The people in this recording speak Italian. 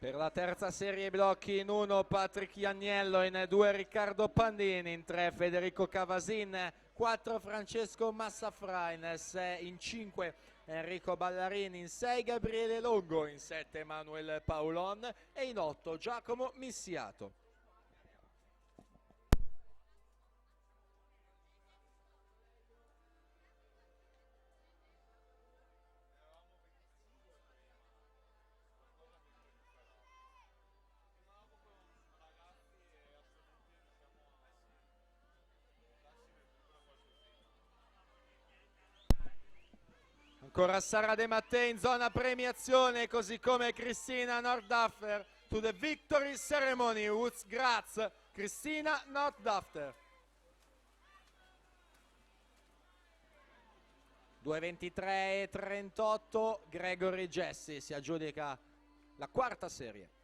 Per la terza serie blocchi in 1 Patrick Ianniello, in 2 Riccardo Pandini, in 3 Federico Cavasin, 4 Francesco Massafra, in 5 Enrico Ballarini, in 6 Gabriele Longo, in 7 Manuel Paolon e in 8 Giacomo Missiato. Ancora Sara De Mattei in zona premiazione, così come Cristina Nordafter. To the victory ceremony, Woods Graz, Cristina Nordafter. 2:23:38, Gregory Jesse si aggiudica la quarta serie.